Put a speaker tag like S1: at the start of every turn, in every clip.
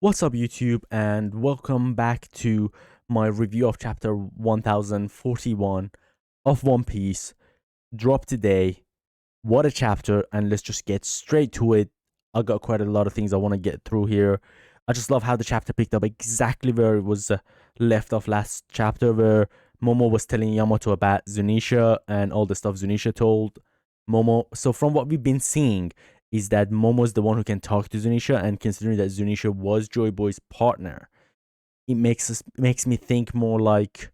S1: What's up YouTube, and welcome back to my review of chapter 1041 of One Piece. Drop today. What a chapter, and let's just get straight to it. I got quite a lot of things I want to get through here. I just love how the chapter picked up exactly where it was left off last chapter, where Momo was telling Yamato about Zunisha and all the stuff Zunisha told Momo. So from what we've been seeing is that Momo is the one who can talk to Zunisha, and considering that Zunisha was Joyboy's partner, it makes me think more like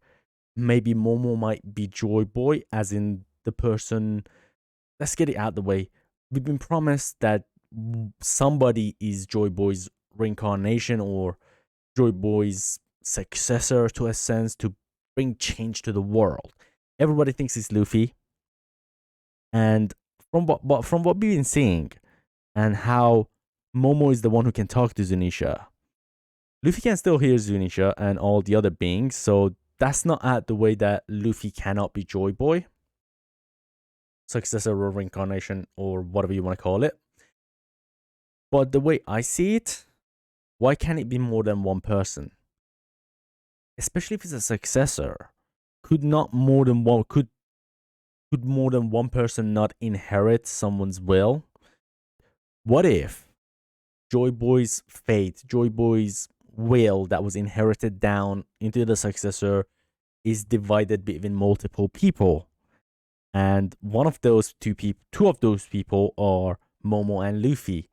S1: maybe Momo might be Joyboy, as in the person. Let's get it out the way. We've been promised that somebody is Joyboy's reincarnation or Joyboy's successor, to a sense, to bring change to the world. Everybody thinks it's Luffy, and from what we've been seeing, and how Momo is the one who can talk to Zunisha, Luffy can still hear Zunisha and all the other beings, so that's not at the way that Luffy cannot be Joyboy, successor or reincarnation or whatever you want to call it. But the way I see it, why can't it be more than one person? Especially if it's a successor. Could more than one person not inherit someone's will? What if Joyboy's fate, Joyboy's will that was inherited down into the successor is divided between multiple people? And two of those people are Momo and Luffy.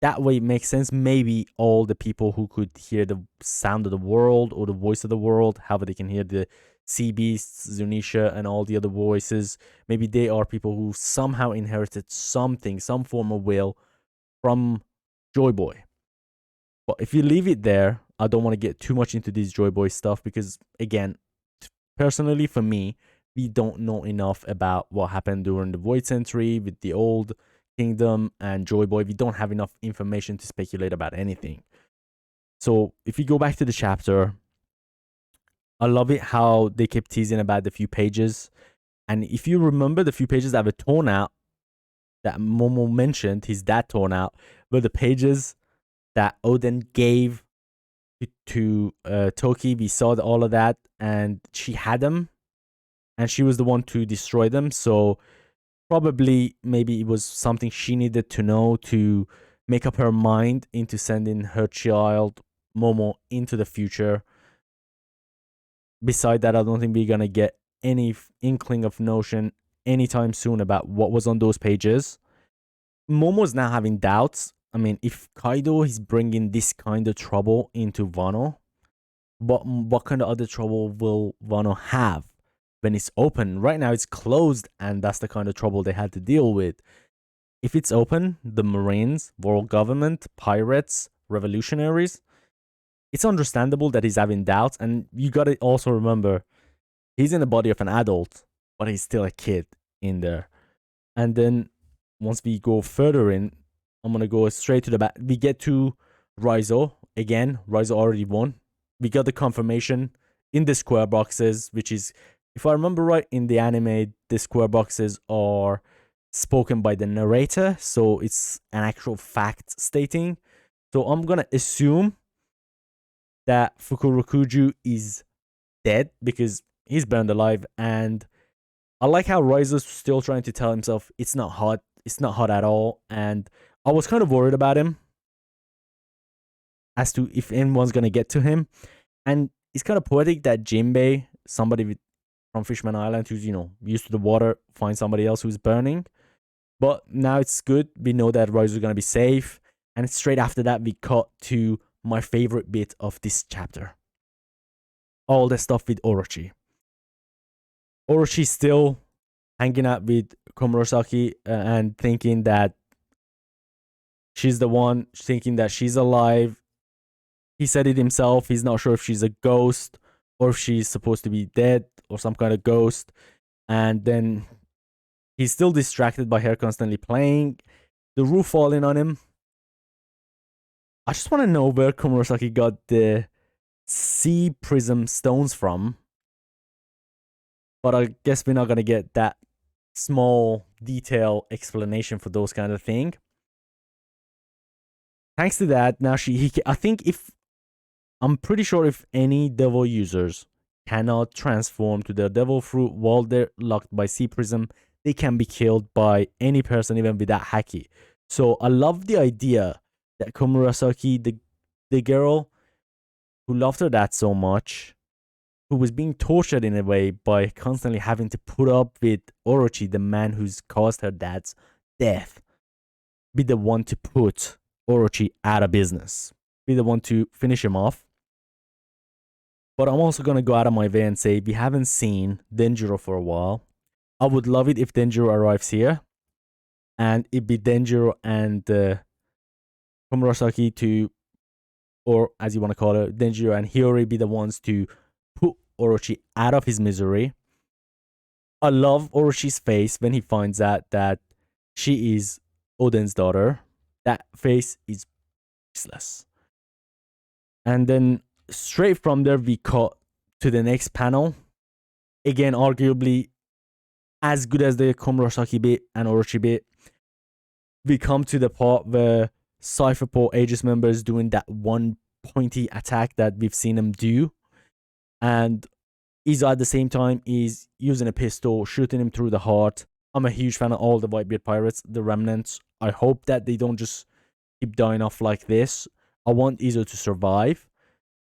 S1: That way it makes sense. Maybe all the people who could hear the sound of the world or the voice of the world, however they can hear the sea beasts, Zunisha, and all the other voices, maybe they are people who somehow inherited something, some form of will from Joyboy. But if you leave it there, I don't want to get too much into this Joyboy stuff because, again, personally for me, we don't know enough about what happened during the Void Century with the old kingdom and Joyboy. We don't have enough information to speculate about anything. So if you go back to the chapter, I love it how they kept teasing about the few pages. And if you remember, the few pages that were torn out that Momo mentioned, his dad torn out, were the pages that Oden gave to Toki. We saw all of that, and she had them, and she was the one to destroy them. So probably maybe it was something she needed to know to make up her mind into sending her child Momo into the future. Beside that, I don't think we're gonna get any inkling of notion anytime soon about what was on those pages. Momo's now having doubts. I mean, if Kaido is bringing this kind of trouble into Wano, what kind of other trouble will Wano have when it's open? Right now it's closed, and that's the kind of trouble they had to deal with. If it's open, the Marines, world government, pirates, revolutionaries, it's understandable that he's having doubts. And you gotta also remember, he's in the body of an adult, but he's still a kid in there. And then once we go further in, I'm gonna go straight to the back. We get to Raizo. Again, Raizo already won. We got the confirmation in the square boxes, which is, if I remember right, in the anime, the square boxes are spoken by the narrator, so it's an actual fact stating. So I'm gonna assume that Fukurokuju is dead because he's burned alive, and I like how Raizo's still trying to tell himself it's not hot, at all, and I was kind of worried about him as to if anyone's gonna get to him. And it's kind of poetic that Jinbei, somebody from Fishman Island who's, used to the water, finds somebody else who's burning. But now it's good. We know that Raizo's gonna be safe. And straight after that, we cut to my favorite bit of this chapter. All the stuff with Orochi. Orochi's still hanging out with Komurosaki and thinking that she's the one, thinking that she's alive. He said it himself. He's not sure if she's a ghost or if she's supposed to be dead or some kind of ghost. And then he's still distracted by her constantly playing. The roof falling on him. I just want to know where Komurosaki got the sea prism stones from. But I guess we're not going to get that small detail explanation for those kind of thing. thanks to that, now I think if I'm pretty sure if any devil users cannot transform to the devil fruit while they're locked by Sea Prism, they can be killed by any person, even without Haki. So I love the idea that Komurasaki, the girl who loved her dad so much, who was being tortured in a way by constantly having to put up with Orochi, the man who's caused her dad's death, be the one to put Orochi out of business, be the one to finish him off. But I'm also gonna go out of my way and say we haven't seen Denjiro for a while. I would love it if Denjiro arrives here, and it'd be Denjiro and Komurasaki to, or as you want to call it, Denjiro and Hyori be the ones to put Orochi out of his misery. I love Orochi's face when he finds out that she is Oden's daughter. That face is priceless. And then straight from there, we cut to the next panel. Again, arguably as good as the Komurasaki bit and Orochi bit. We come to the part where Cipher PhateAZ members doing that one pointy attack that we've seen him do. And Izo at the same time is using a pistol, shooting him through the heart. I'm a huge fan of all the Whitebeard pirates, the remnants. I hope that they don't just keep dying off like this. I want Izo to survive.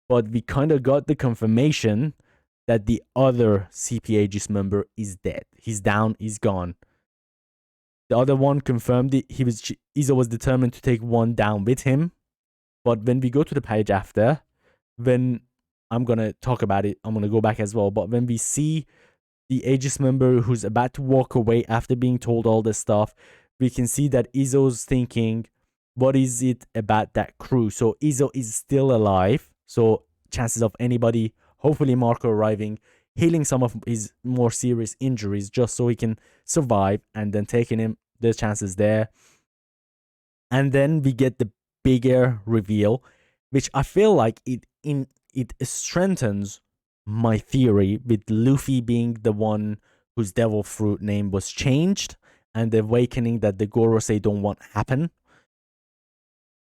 S1: But we kind of got the confirmation that the other PhateAZ member is dead. He's down, he's gone. The other one confirmed it. Izo was determined to take one down with him. But when we go to the page after, when I'm going to talk about it, I'm going to go back as well. But when we see the Aegis member who's about to walk away after being told all this stuff, we can see that Izo's thinking, what is it about that crew? So Izo is still alive. So chances of anybody, hopefully Marco arriving, healing some of his more serious injuries just so he can survive, and then taking him, there's chances there. And then we get the bigger reveal, which I feel like it strengthens my theory with Luffy being the one whose devil fruit name was changed, and the awakening that the Gorosei don't want happen.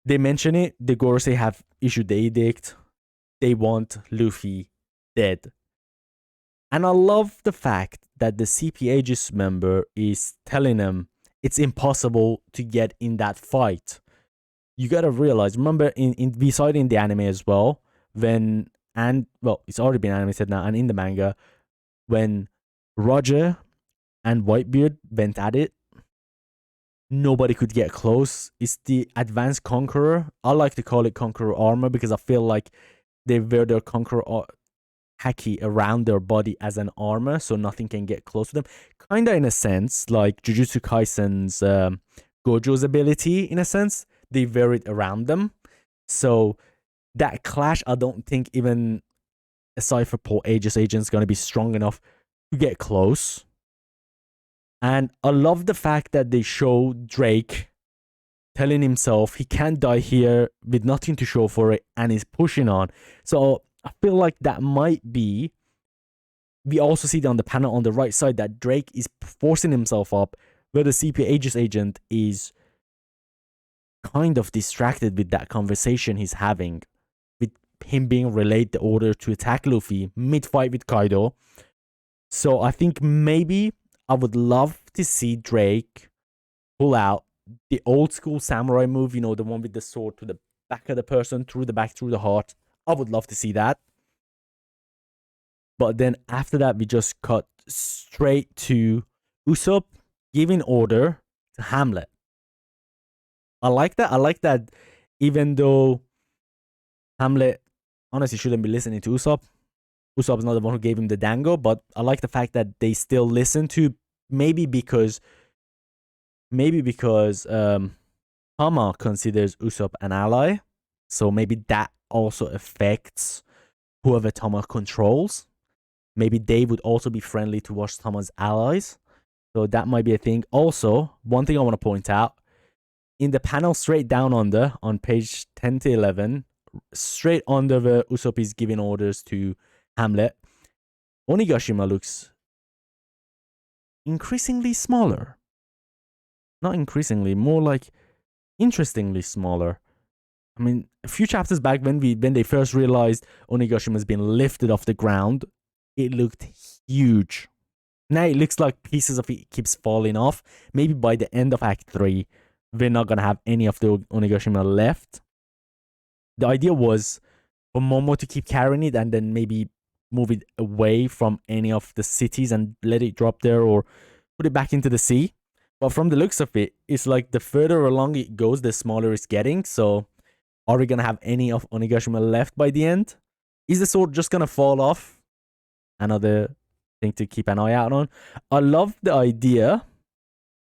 S1: They mention it, the Gorosei have issued the edict, they want Luffy dead. And I love the fact that the PhateAZ member is telling them it's impossible to get in that fight. You gotta realize, remember, we saw it in the anime as well, it's already been animated now, and in the manga, when Roger and Whitebeard went at it, nobody could get close. It's the advanced Conqueror. I like to call it Conqueror armor because I feel like they wear their Conqueror haki around their body as an armor, so nothing can get close to them. Kinda in a sense, like Jujutsu Kaisen's Gojo's ability, in a sense. They wear it around them. So that clash, I don't think even a Cipher PhateAZ agent is going to be strong enough to get close. And I love the fact that they show Drake telling himself he can't die here with nothing to show for it, and he's pushing on. So I feel like that might be, we also see it on the panel on the right side, that Drake is forcing himself up, where the PhateAZ agent is kind of distracted with that conversation he's having, with him being relayed the order to attack Luffy mid-fight with Kaido. So I think maybe I would love to see Drake pull out the old school samurai move, you know, the one with the sword to the back of the person, through the back, through the heart. I would love to see that. But then after that, we just cut straight to Usopp giving order to Hamlet. I like that. I like that even though Hamlet honestly shouldn't be listening to Usopp. Usopp's not the one who gave him the dango, but I like the fact that they still listen to, maybe because Tama considers Usopp an ally. So maybe that also affects whoever Tama controls. Maybe they would also be friendly towards Tama's allies. So that might be a thing. Also, one thing I want to point out, in the panel straight down under, on page 10 to 11, straight under where Usopp is giving orders to Hamlet, Onigashima looks increasingly smaller. Not increasingly, more like interestingly smaller. I mean, a few chapters back when they first realized Onigashima has been lifted off the ground, it looked huge. Now it looks like pieces of it keeps falling off. Maybe by the end of Act 3, we're not gonna have any of the Onigashima left. The idea was for Momo to keep carrying it and then maybe move it away from any of the cities and let it drop there or put it back into the sea. But from the looks of it, it's like the further along it goes, the smaller it's getting. So are we gonna have any of Onigashima left by the end? Is the sword just gonna fall off? Another thing to keep an eye out on. I love the idea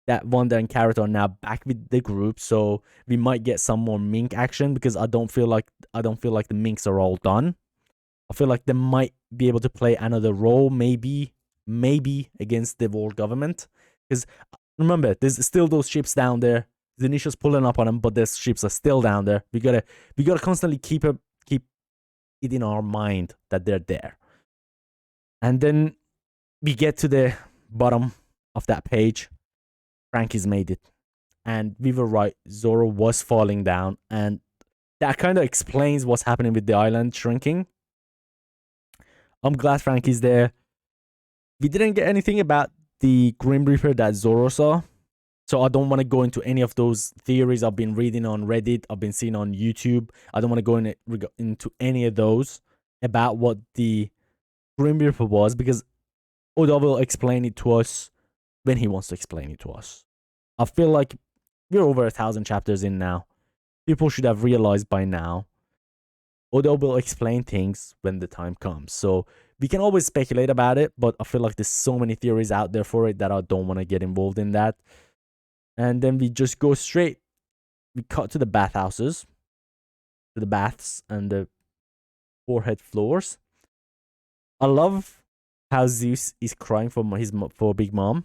S1: that Wanda and Carrot are now back with the group, so we might get some more Mink action because I don't feel like the Minks are all done. I feel like they might be able to play another role, maybe against the world government. Because remember, there's still those ships down there. Zunisha's pulling up on them, but those ships are still down there. We gotta constantly keep it in our mind that they're there. And then we get to the bottom of that page. Frankie's made it. And we were right. Zoro was falling down. And that kind of explains what's happening with the island shrinking. I'm glad Frankie's there. We didn't get anything about the Grim Reaper that Zoro saw. So I don't want to go into any of those theories I've been reading on Reddit. I've been seeing on YouTube. I don't want to go into any of those about what the Grim Reaper was. Because Oda will explain it to us when he wants to explain it to us. I feel like we're over 1,000 chapters in now. People should have realized by now. Oda will explain things when the time comes. So we can always speculate about it, but I feel like there's so many theories out there for it that I don't want to get involved in that. And then we just go straight. We cut to the bathhouses, to the baths and the forehead floors. I love how Zeus is crying for Big Mom.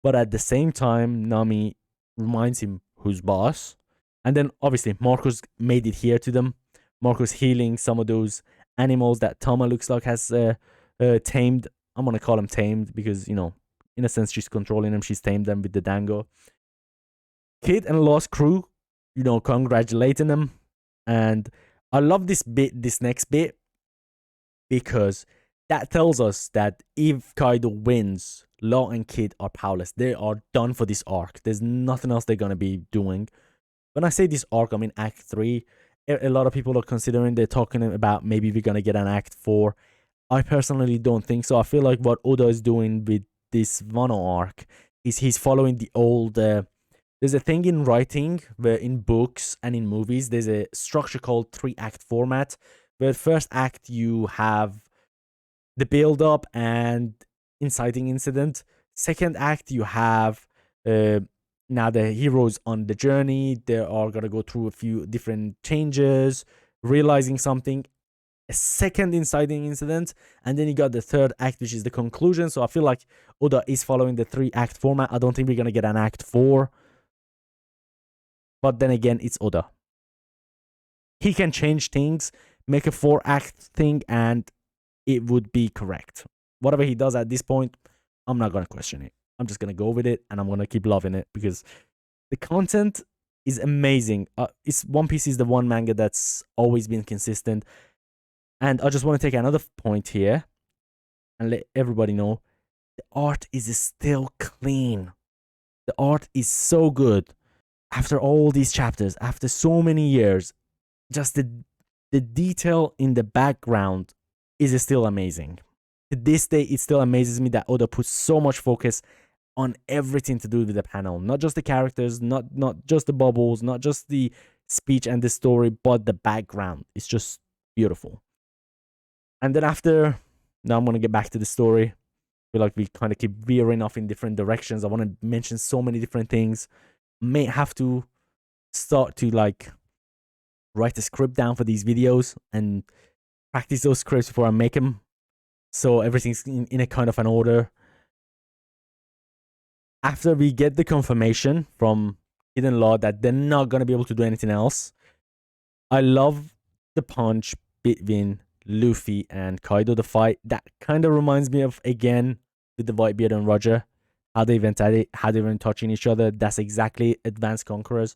S1: But at the same time, Nami reminds him who's boss. And then, obviously, Marco's made it here to them. Marco's healing some of those animals that Tama looks like has tamed. I'm going to call them tamed because, you know, in a sense, she's controlling them. She's tamed them with the dango. Kid and Lost Crew, you know, congratulating them. And I love this next bit, because that tells us that if Kaido wins, Law and Kid are powerless. They are done for this arc. There's nothing else they're going to be doing. When I say this arc, I mean Act 3. A lot of people are considering, they're talking about maybe we're going to get an Act 4. I personally don't think so. I feel like what Oda is doing with this Wano arc is he's following the old... there's a thing in writing, where in books and in movies, there's a structure called 3-act format, where first act you have the build-up and inciting incident. Second act, you have now the heroes on the journey. They are going to go through a few different changes, realizing something. A second inciting incident, and then you got the third act, which is the conclusion. So I feel like Oda is following the 3-act format. I don't think we're going to get an Act 4. But then again, it's Oda. He can change things, make a 4-act thing, and it would be correct. Whatever he does at this point, I'm not going to question it. I'm just going to go with it, and I'm going to keep loving it, because the content is amazing. One Piece is the one manga that's always been consistent. And I just want to take another point here and let everybody know the art is still clean. The art is so good. After all these chapters, after so many years, just the detail in the background is still amazing. To this day, it still amazes me that Oda puts so much focus on everything to do with the panel. Not just the characters, not just the bubbles, not just the speech and the story, but the background. It's just beautiful. And then now I'm going to get back to the story. I feel like we kind of keep veering off in different directions. I want to mention so many different things. May have to start to write a script down for these videos and practice those scripts before I make them, so everything's in a kind of an order. After we get the confirmation from Hidden Law that they're not going to be able to do anything else, I love the punch between Luffy and Kaido, the fight. That kind of reminds me of, again, with the Whitebeard and Roger, how they went at it, how they were touching each other. That's exactly Advanced Conquerors.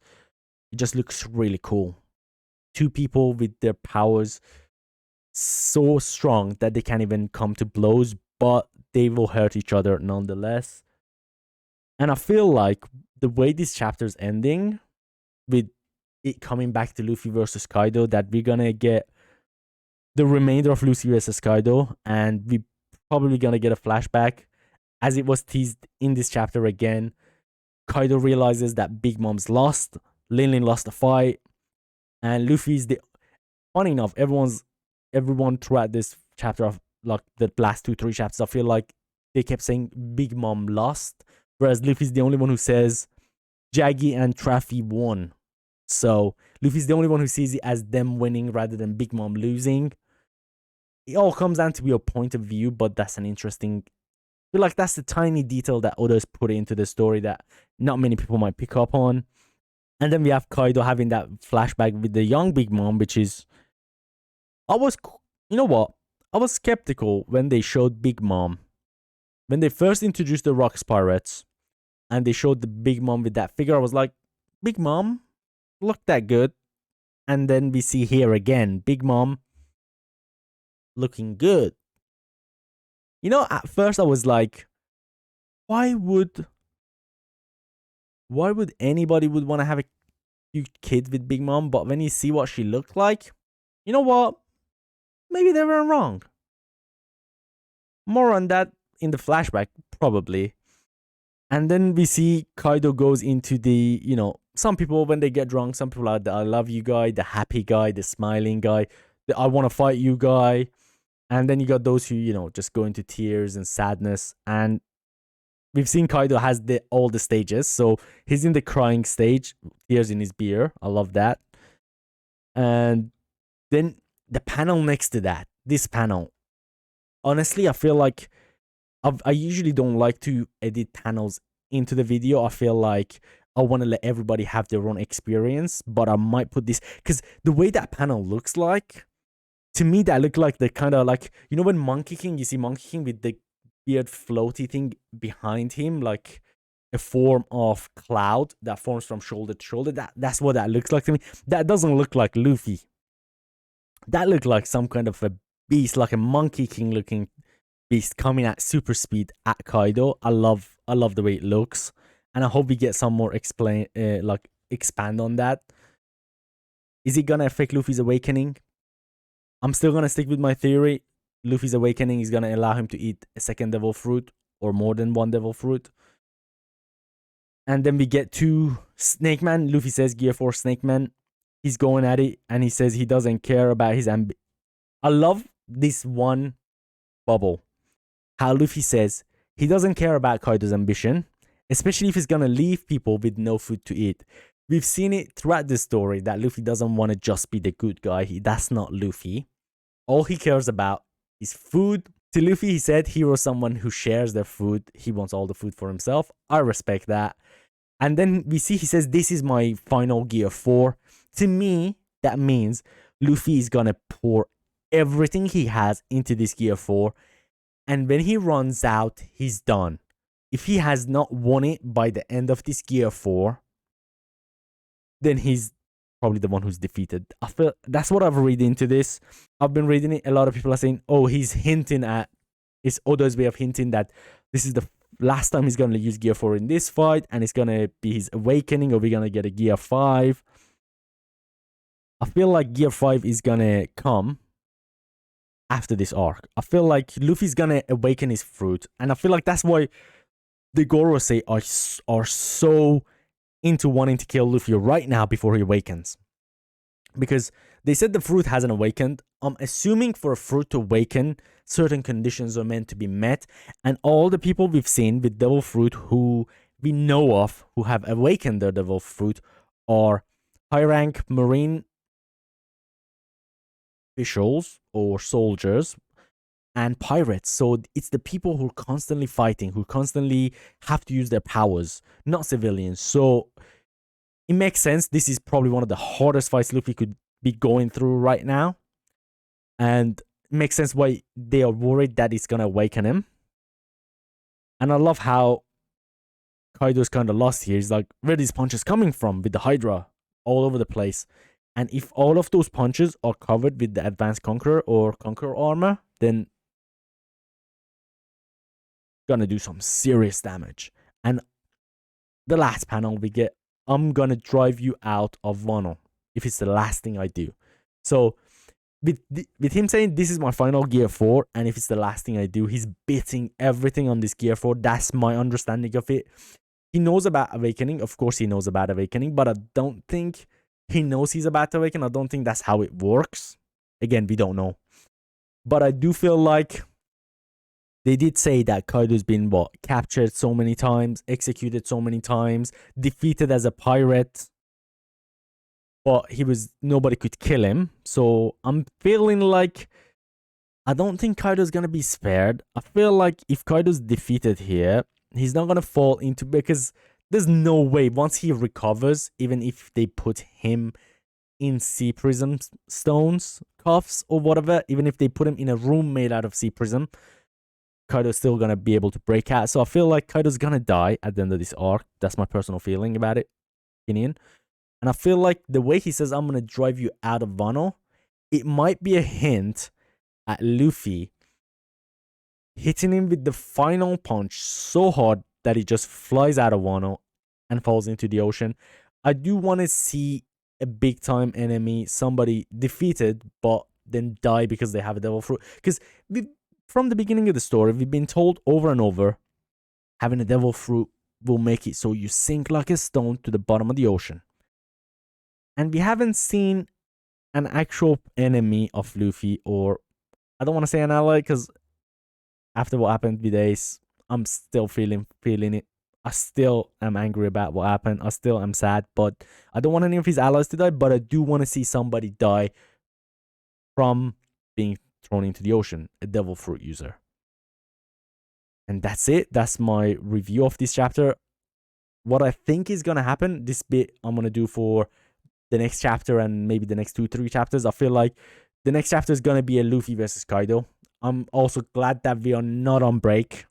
S1: It just looks really cool. two people with their powers so strong that they can't even come to blows, but they will hurt each other nonetheless. And I feel like the way this chapter is ending, with it coming back to Luffy versus Kaido, that we're gonna get the remainder of Luffy versus Kaido, and we probably gonna get a flashback, as it was teased in this chapter again. Kaido realizes that Big Mom's lost, Lin lost the fight, and Luffy's the. Funny enough, everyone throughout this chapter of like the last 2-3 chapters, I feel like they kept saying Big Mom lost, whereas Luffy's the only one who says Jaggy and Traffy won. So Luffy's the only one who sees it as them winning rather than Big Mom losing. It all comes down to be a point of view, but that's an interesting. I feel like that's the tiny detail that others put into the story that not many people might pick up on. And then we have Kaido having that flashback with the young Big Mom, which is. You know what? I was skeptical when they showed Big Mom. When they first introduced the Rocks Pirates and they showed the Big Mom with that figure, I was like, Big Mom? Look that good. And then we see here again, Big Mom looking good. You know, at first I was like, why would anybody would want to have a cute kid with Big Mom? But when you see what she looked like, you know what? Maybe they were wrong. More on that in the flashback, probably. And then we see Kaido goes into the, some people when they get drunk, some people are the I love you guy, the happy guy, the smiling guy, the I want to fight you guy. And then you got those who, just go into tears and sadness. And we've seen Kaido has all the stages. So he's in the crying stage, tears in his beer. I love that. And then the panel next to that, this panel. Honestly, I feel like I usually don't like to edit panels into the video. I feel like I want to let everybody have their own experience, but I might put this because the way that panel looks like, to me, that look like the kind of like, when Monkey King, you see Monkey King with the weird floaty thing behind him, like a form of cloud that forms from shoulder to shoulder. That's what that looks like to me. That doesn't look like Luffy. That looked like some kind of a beast, like a Monkey King looking beast coming at super speed at Kaido. I love the way it looks, and I hope we get some more expand on that. Is it gonna affect Luffy's awakening? I'm still gonna stick with my theory. Luffy's awakening is gonna allow him to eat a second devil fruit or more than one devil fruit. And then we get to Snake Man. Luffy says Gear 4 Snake Man. He's going at it, and he says he doesn't care about his I love this one bubble. How Luffy says he doesn't care about Kaido's ambition, especially if he's gonna leave people with no food to eat. We've seen it throughout the story that Luffy doesn't want to just be the good guy. That's not Luffy. All he cares about is food. To Luffy, he said hero's someone who shares their food. He wants all the food for himself. I respect that. And then we see he says, this is my final Gear 4. To me, that means Luffy is gonna pour everything he has into this Gear 4. And when he runs out, he's done. If he has not won it by the end of this Gear 4, then he's probably the one who's defeated. I feel that's what I've read into this. I've been reading it. A lot of people are saying, oh, he's hinting at, it's Oda's way of hinting that this is the last time he's going to use Gear 4 in this fight, and it's going to be his awakening, or we're going to get a Gear 5. I feel like Gear 5 is going to come after this arc. I feel like Luffy's going to awaken his fruit, and I feel like that's why the Gorosei are so into wanting to kill Luffy right now before he awakens. Because they said the fruit hasn't awakened. I'm assuming for a fruit to awaken, certain conditions are meant to be met. And all the people we've seen with devil fruit who we know of who have awakened their devil fruit are high rank marine officials or soldiers and pirates. So it's the people who are constantly fighting, who constantly have to use their powers, not civilians. So it makes sense. This is probably one of the hardest fights Luffy could be going through right now. And it makes sense why they are worried that it's going to awaken him. And I love how Kaido's kind of lost here. He's like, where are these punches coming from with the Hydra all over the place? And if all of those punches are covered with the Advanced Conqueror or Conqueror armor, then gonna do some serious damage. And the last panel we get, I'm gonna drive you out of Wano if it's the last thing I do. So with him saying this is my final Gear 4, and if it's the last thing I do, he's betting everything on this Gear 4. That's my understanding of it. He knows about Awakening. Of course he knows about Awakening, but I don't think he knows he's about to awaken. I don't think that's how it works. Again, we don't know. But I do feel like they did say that Kaido's been, captured so many times, executed so many times, defeated as a pirate, but nobody could kill him. So I'm feeling like I don't think Kaido's gonna be spared. I feel like if Kaido's defeated here, he's not gonna fall into, because there's no way once he recovers, even if they put him in sea prism stones, cuffs or whatever, even if they put him in a room made out of sea prism, Kaido's still gonna be able to break out. So I feel like Kaido's gonna die at the end of this arc. That's my personal feeling about it, opinion. And I feel like the way he says, I'm gonna drive you out of Wano, it might be a hint at Luffy hitting him with the final punch so hard that he just flies out of Wano and falls into the ocean. I do want to see a big time enemy, somebody defeated, but then die because they have a devil fruit. Because from the beginning of the story, we've been told over and over, having a devil fruit will make it so you sink like a stone to the bottom of the ocean. And we haven't seen an actual enemy of Luffy, or I don't want to say an ally, because after what happened with Ace, I'm still feeling it. I still am angry about what happened. I still am sad, but I don't want any of his allies to die, but I do want to see somebody die from being thrown into the ocean, a devil fruit user. And that's it. That's my review of this chapter. What I think is going to happen, this bit I'm going to do for the next chapter and maybe the next 2-3 chapters. I feel like the next chapter is going to be a Luffy versus Kaido. I'm also glad that we are not on break.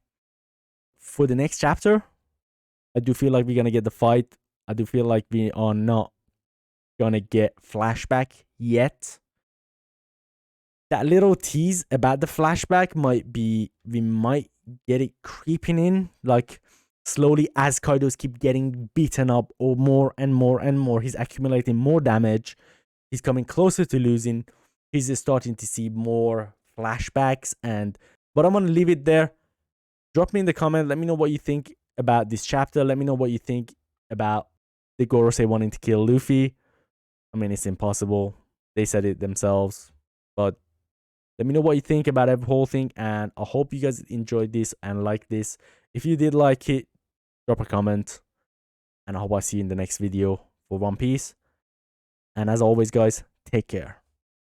S1: For the next chapter, I do feel like we're going to get the fight. I do feel like we are not going to get flashback yet. That little tease about the flashback might be, we might get it creeping in, like slowly as Kaido's keep getting beaten up, or more and more and more. He's accumulating more damage. He's coming closer to losing. He's just starting to see more flashbacks. But I'm going to leave it there. Drop me in the comment. Let me know what you think about this chapter. Let me know what you think about the Gorosei wanting to kill Luffy. I mean, it's impossible. They said it themselves. But let me know what you think about the whole thing. And I hope you guys enjoyed this and like this. If you did like it, drop a comment. And I hope I see you in the next video for One Piece. And as always, guys, take care.